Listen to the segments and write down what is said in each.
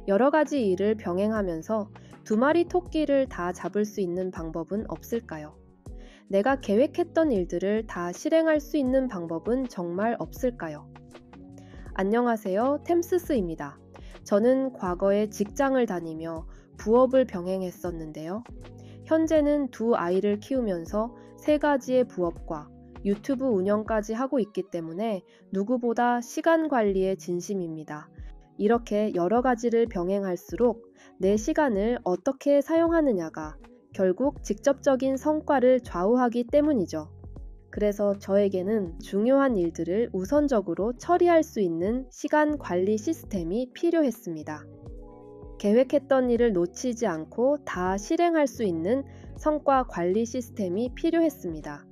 여러 가지 일을 병행하면서 두 마리 토끼를 다 잡을 수 있는 방법은 없을까요? 내가 계획했던 일들을 다 실행할 수 있는 방법은 정말 없을까요? 안녕하세요. 템스스입니다. 저는 과거에 직장을 다니며 부업을 병행했었는데요. 현재는 두 아이를 키우면서 세 가지의 부업과 유튜브 운영까지 하고 있기 때문에 누구보다 시간 관리에 진심입니다. 이렇게 여러 가지를 병행할수록 내 시간을 어떻게 사용하느냐가 결국 직접적인 성과를 좌우하기 때문이죠. 그래서 저에게는 중요한 일들을 우선적으로 처리할 수 있는 시간 관리 시스템이 필요했습니다. 계획했던 일을 놓치지 않고 다 실행할 수 있는 성과 관리 시스템이 필요했습니다.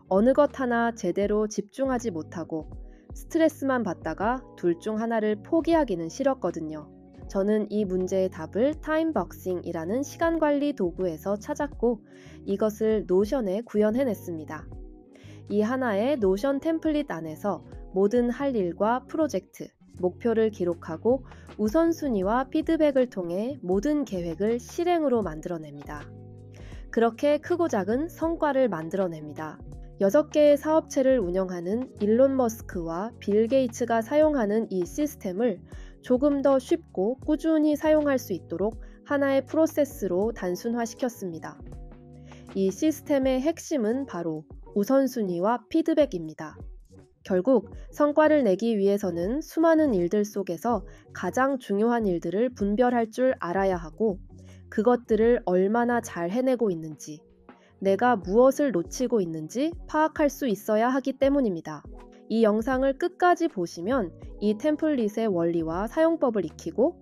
어느 것 하나 제대로 집중하지 못하고 스트레스만 받다가 둘 중 하나를 포기하기는 싫었거든요. 저는 이 문제의 답을 타임벅싱이라는 시간관리 도구에서 찾았고 이것을 노션에 구현해냈습니다. 이 하나의 노션 템플릿 안에서 모든 할 일과 프로젝트, 목표를 기록하고 우선순위와 피드백을 통해 모든 계획을 실행으로 만들어냅니다. 그렇게 크고 작은 성과를 만들어냅니다. 6개의 사업체를 운영하는 일론 머스크와 빌 게이츠가 사용하는 이 시스템을 조금 더 쉽고 꾸준히 사용할 수 있도록 하나의 프로세스로 단순화시켰습니다. 이 시스템의 핵심은 바로 우선순위와 피드백입니다. 결국 성과를 내기 위해서는 수많은 일들 속에서 가장 중요한 일들을 분별할 줄 알아야 하고 그것들을 얼마나 잘 해내고 있는지, 내가 무엇을 놓치고 있는지 파악할 수 있어야 하기 때문입니다. 이 영상을 끝까지 보시면 이 템플릿의 원리와 사용법을 익히고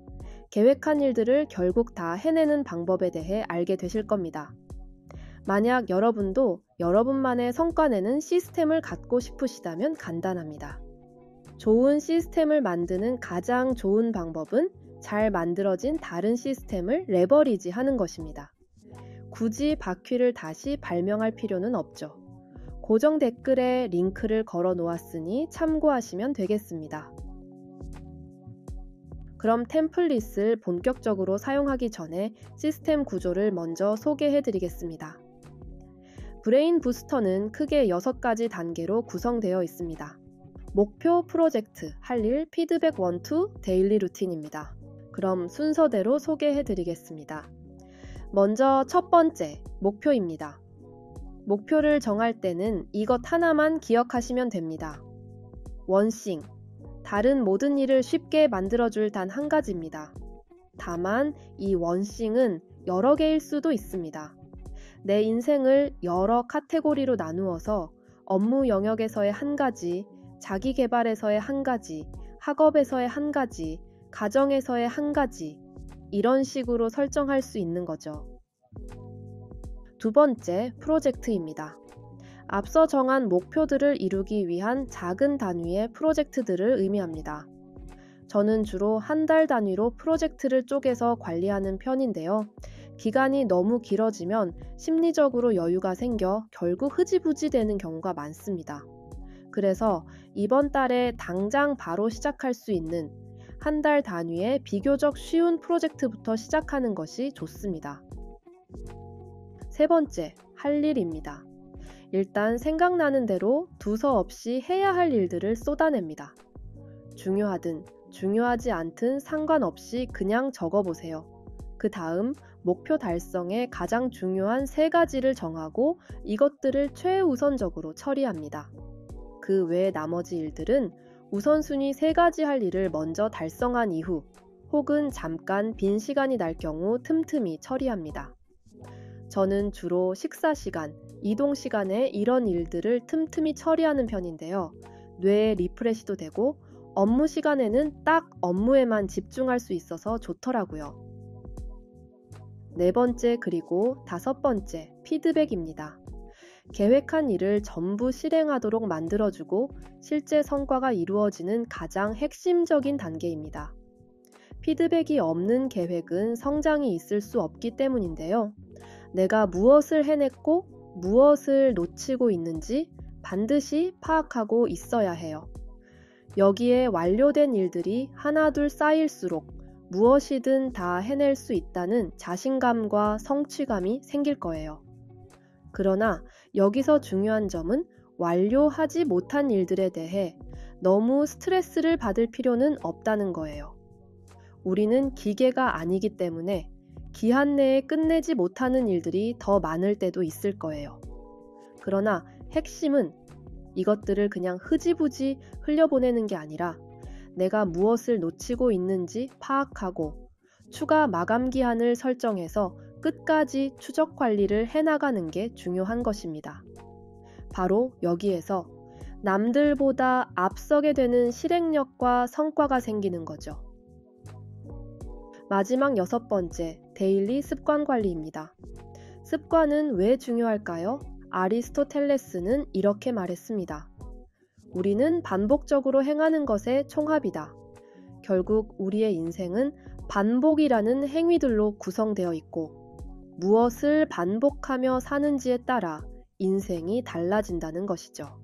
계획한 일들을 결국 다 해내는 방법에 대해 알게 되실 겁니다. 만약 여러분도 여러분만의 성과내는 시스템을 갖고 싶으시다면 간단합니다. 좋은 시스템을 만드는 가장 좋은 방법은 잘 만들어진 다른 시스템을 레버리지 하는 것입니다. 굳이 바퀴를 다시 발명할 필요는 없죠. 고정 댓글에 링크를 걸어 놓았으니 참고하시면 되겠습니다. 그럼 템플릿을 본격적으로 사용하기 전에 시스템 구조를 먼저 소개해 드리겠습니다. 브레인 부스터는 크게 6가지 단계로 구성되어 있습니다. 목표, 프로젝트, 할 일, 피드백 1, 2, 데일리 루틴입니다. 그럼 순서대로 소개해 드리겠습니다. 먼저 첫 번째, 목표입니다. 목표를 정할 때는 이것 하나만 기억하시면 됩니다. 원싱, 다른 모든 일을 쉽게 만들어줄 단 한 가지입니다. 다만 이 원싱은 여러 개일 수도 있습니다. 내 인생을 여러 카테고리로 나누어서 업무 영역에서의 한 가지, 자기 개발에서의 한 가지, 학업에서의 한 가지, 가정에서의 한 가지, 이런 식으로 설정할 수 있는 거죠. 두 번째, 프로젝트입니다. 앞서 정한 목표들을 이루기 위한 작은 단위의 프로젝트들을 의미합니다. 저는 주로 한 달 단위로 프로젝트를 쪼개서 관리하는 편인데요. 기간이 너무 길어지면 심리적으로 여유가 생겨 결국 흐지부지 되는 경우가 많습니다. 그래서 이번 달에 당장 바로 시작할 수 있는 한 달 단위의 비교적 쉬운 프로젝트부터 시작하는 것이 좋습니다. 세 번째, 할 일입니다. 일단 생각나는 대로 두서없이 해야 할 일들을 쏟아냅니다. 중요하든 중요하지 않든 상관없이 그냥 적어보세요. 그 다음 목표 달성에 가장 중요한 3가지를 정하고 이것들을 최우선적으로 처리합니다. 그 외 나머지 일들은 우선순위 3가지 할 일을 먼저 달성한 이후 혹은 잠깐 빈 시간이 날 경우 틈틈이 처리합니다. 저는 주로 식사 시간, 이동 시간에 이런 일들을 틈틈이 처리하는 편인데요. 뇌에 리프레시도 되고 업무 시간에는 딱 업무에만 집중할 수 있어서 좋더라고요. 4번째 그리고 5번째, 피드백입니다. 계획한 일을 전부 실행하도록 만들어주고 실제 성과가 이루어지는 가장 핵심적인 단계입니다. 피드백이 없는 계획은 성장이 있을 수 없기 때문인데요. 내가 무엇을 해냈고 무엇을 놓치고 있는지 반드시 파악하고 있어야 해요. 여기에 완료된 일들이 하나둘 쌓일수록 무엇이든 다 해낼 수 있다는 자신감과 성취감이 생길 거예요. 그러나 여기서 중요한 점은 완료하지 못한 일들에 대해 너무 스트레스를 받을 필요는 없다는 거예요. 우리는 기계가 아니기 때문에 기한 내에 끝내지 못하는 일들이 더 많을 때도 있을 거예요. 그러나 핵심은 이것들을 그냥 흐지부지 흘려보내는 게 아니라 내가 무엇을 놓치고 있는지 파악하고 추가 마감 기한을 설정해서 끝까지 추적 관리를 해나가는 게 중요한 것입니다. 바로 여기에서 남들보다 앞서게 되는 실행력과 성과가 생기는 거죠. 마지막 6번째, 데일리 습관 관리입니다. 습관은 왜 중요할까요? 아리스토텔레스는 이렇게 말했습니다. 우리는 반복적으로 행하는 것의 총합이다. 결국 우리의 인생은 반복이라는 행위들로 구성되어 있고 무엇을 반복하며 사는지에 따라 인생이 달라진다는 것이죠.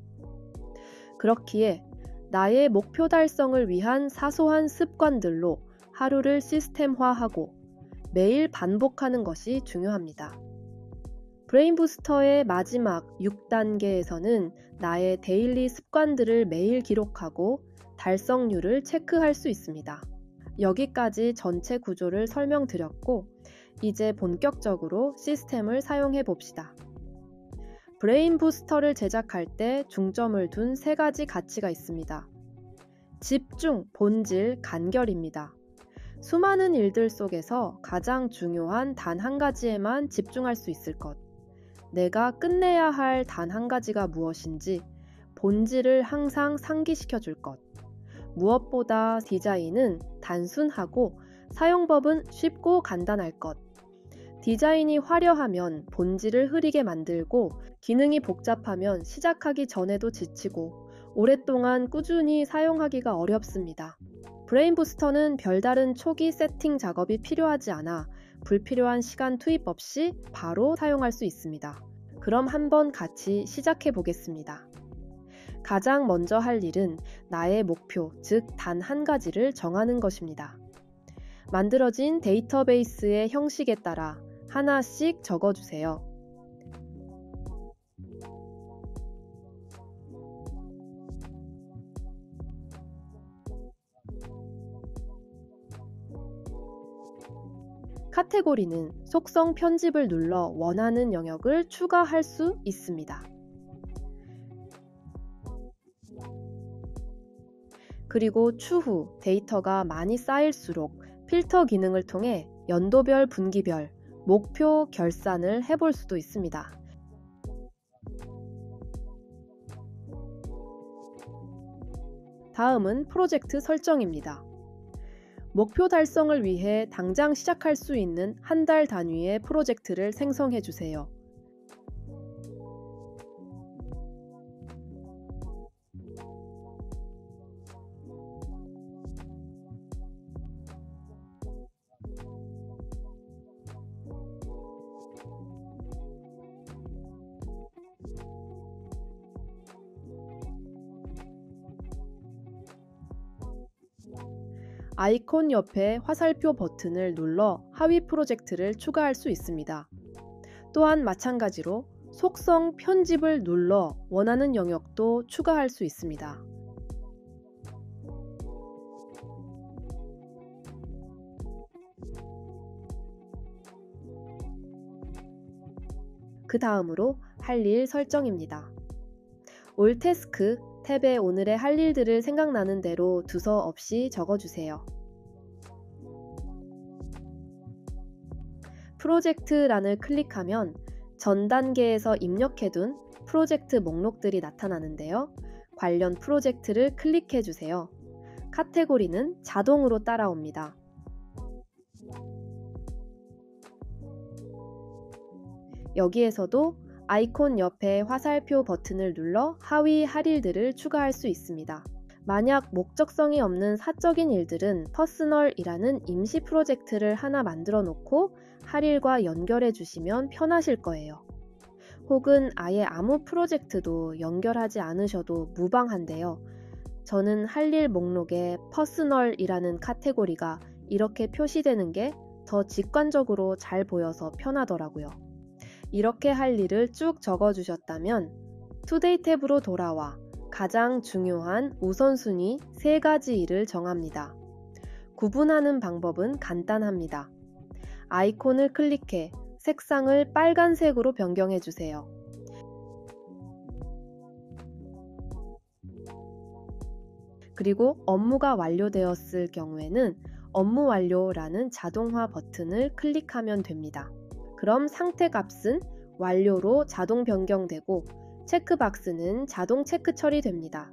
그렇기에 나의 목표 달성을 위한 사소한 습관들로 하루를 시스템화하고 매일 반복하는 것이 중요합니다. 브레인 부스터의 마지막 6단계에서는 나의 데일리 습관들을 매일 기록하고 달성률을 체크할 수 있습니다. 여기까지 전체 구조를 설명드렸고 이제 본격적으로 시스템을 사용해 봅시다. 브레인 부스터를 제작할 때 중점을 둔 3가지 가치가 있습니다. 집중, 본질, 간결입니다. 수많은 일들 속에서 가장 중요한 단 한 가지에만 집중할 수 있을 것. 내가 끝내야 할 단 한 가지가 무엇인지 본질을 항상 상기시켜 줄 것. 무엇보다 디자인은 단순하고 사용법은 쉽고 간단할 것. 디자인이 화려하면 본질을 흐리게 만들고 기능이 복잡하면 시작하기 전에도 지치고 오랫동안 꾸준히 사용하기가 어렵습니다. 브레인 부스터는 별다른 초기 세팅 작업이 필요하지 않아 불필요한 시간 투입 없이 바로 사용할 수 있습니다. 그럼 한번 같이 시작해 보겠습니다. 가장 먼저 할 일은 나의 목표, 즉 단 한 가지를 정하는 것입니다. 만들어진 데이터베이스의 형식에 따라 하나씩 적어주세요. 카테고리는 속성 편집을 눌러 원하는 영역을 추가할 수 있습니다. 그리고 추후 데이터가 많이 쌓일수록 필터 기능을 통해 연도별, 분기별, 목표 결산을 해볼 수도 있습니다. 다음은 프로젝트 설정입니다. 목표 달성을 위해 당장 시작할 수 있는 한 달 단위의 프로젝트를 생성해 주세요. 아이콘 옆에 화살표 버튼을 눌러 하위 프로젝트를 추가할 수 있습니다. 또한 마찬가지로 속성 편집을 눌러 원하는 영역도 추가할 수 있습니다. 그 다음으로 할 일 설정입니다. 올 태스크 탭에 오늘의 할 일들을 생각나는 대로 두서 없이 적어주세요. 프로젝트란을 클릭하면 전 단계에서 입력해둔 프로젝트 목록들이 나타나는데요. 관련 프로젝트를 클릭해주세요. 카테고리는 자동으로 따라옵니다. 여기에서도 아이콘 옆에 화살표 버튼을 눌러 하위 할 일들을 추가할 수 있습니다. 만약 목적성이 없는 사적인 일들은 퍼스널이라는 임시 프로젝트를 하나 만들어 놓고 할 일과 연결해 주시면 편하실 거예요. 혹은 아예 아무 프로젝트도 연결하지 않으셔도 무방한데요. 저는 할 일 목록에 퍼스널이라는 카테고리가 이렇게 표시되는 게 더 직관적으로 잘 보여서 편하더라고요. 이렇게 할 일을 쭉 적어주셨다면 투데이 탭으로 돌아와 가장 중요한 우선순위 3가지 일을 정합니다. 구분하는 방법은 간단합니다. 아이콘을 클릭해 색상을 빨간색으로 변경해 주세요. 그리고 업무가 완료되었을 경우에는 업무 완료라는 자동화 버튼을 클릭하면 됩니다. 그럼 상태 값은 완료로 자동 변경되고 체크박스는 자동 체크 처리됩니다.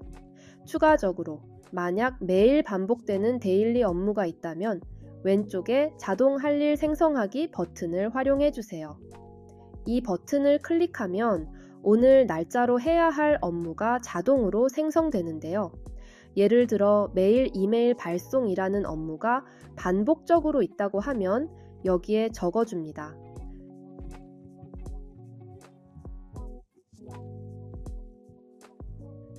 추가적으로 만약 매일 반복되는 데일리 업무가 있다면 왼쪽에 자동 할 일 생성하기 버튼을 활용해 주세요. 이 버튼을 클릭하면 오늘 날짜로 해야 할 업무가 자동으로 생성되는데요. 예를 들어 매일 이메일 발송이라는 업무가 반복적으로 있다고 하면 여기에 적어줍니다.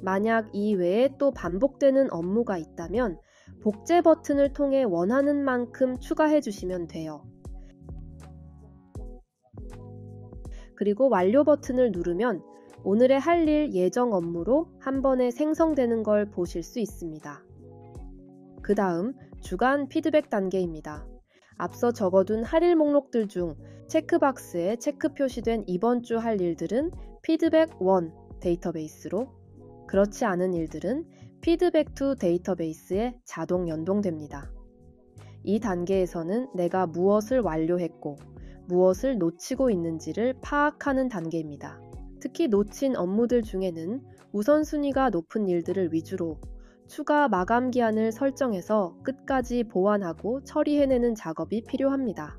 만약 이 외에 또 반복되는 업무가 있다면 복제 버튼을 통해 원하는 만큼 추가해 주시면 돼요. 그리고 완료 버튼을 누르면 오늘의 할 일 예정 업무로 한 번에 생성되는 걸 보실 수 있습니다. 그 다음 주간 피드백 단계입니다. 앞서 적어둔 할 일 목록들 중 체크박스에 체크 표시된 이번 주 할 일들은 피드백 1 데이터베이스로, 그렇지 않은 일들은 피드백 2 데이터베이스에 자동 연동됩니다. 이 단계에서는 내가 무엇을 완료했고 무엇을 놓치고 있는지를 파악하는 단계입니다. 특히 놓친 업무들 중에는 우선순위가 높은 일들을 위주로 추가 마감 기한을 설정해서 끝까지 보완하고 처리해내는 작업이 필요합니다.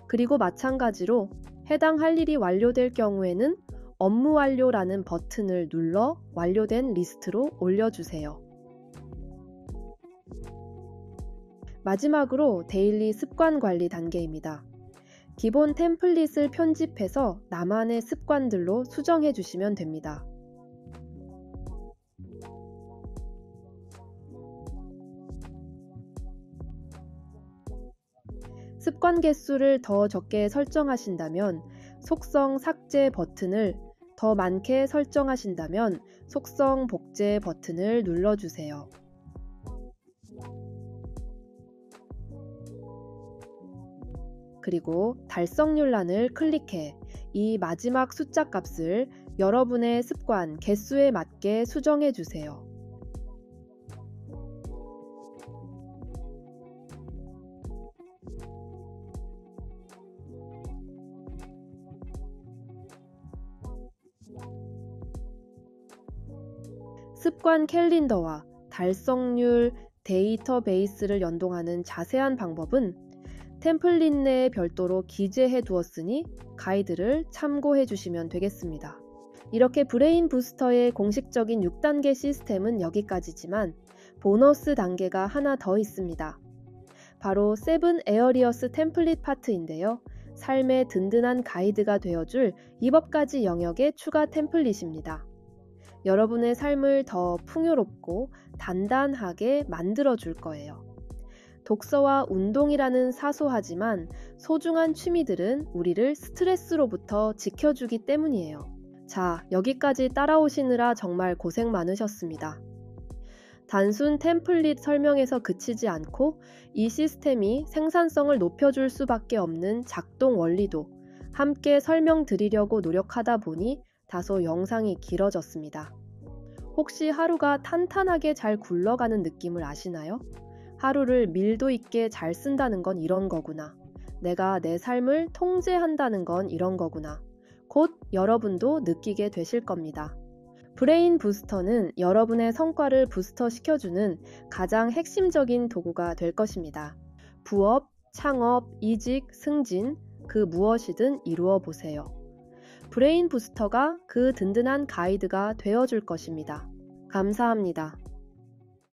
그리고 마찬가지로 해당 할 일이 완료될 경우에는 업무 완료라는 버튼을 눌러 완료된 리스트로 올려주세요. 마지막으로 데일리 습관 관리 단계입니다. 기본 템플릿을 편집해서 나만의 습관들로 수정해 주시면 됩니다. 습관 개수를 더 적게 설정하신다면 속성 삭제 버튼을, 더 많게 설정하신다면 속성 복제 버튼을 눌러주세요. 그리고 달성률란을 클릭해 이 마지막 숫자 값을 여러분의 습관 개수에 맞게 수정해 주세요. 습관 캘린더와 달성률 데이터베이스를 연동하는 자세한 방법은 템플릿 내에 별도로 기재해 두었으니 가이드를 참고해 주시면 되겠습니다. 이렇게 브레인 부스터의 공식적인 6단계 시스템은 여기까지지만 보너스 단계가 하나 더 있습니다. 바로 7 에어리어스 템플릿 파트인데요. 삶의 든든한 가이드가 되어줄 이 법까지 영역의 추가 템플릿입니다. 여러분의 삶을 더 풍요롭고 단단하게 만들어줄 거예요. 독서와 운동이라는 사소하지만 소중한 취미들은 우리를 스트레스로부터 지켜주기 때문이에요. 자, 여기까지 따라오시느라 정말 고생 많으셨습니다. 단순 템플릿 설명에서 그치지 않고 이 시스템이 생산성을 높여줄 수밖에 없는 작동 원리도 함께 설명드리려고 노력하다 보니 다소 영상이 길어졌습니다. 혹시 하루가 탄탄하게 잘 굴러가는 느낌을 아시나요? 하루를 밀도 있게 잘 쓴다는 건 이런 거구나. 내가 내 삶을 통제한다는 건 이런 거구나. 곧 여러분도 느끼게 되실 겁니다. 브레인 부스터는 여러분의 성과를 부스터 시켜주는 가장 핵심적인 도구가 될 것입니다. 부업, 창업, 이직, 승진, 그 무엇이든 이루어 보세요. 브레인 부스터가 그 든든한 가이드가 되어줄 것입니다. 감사합니다.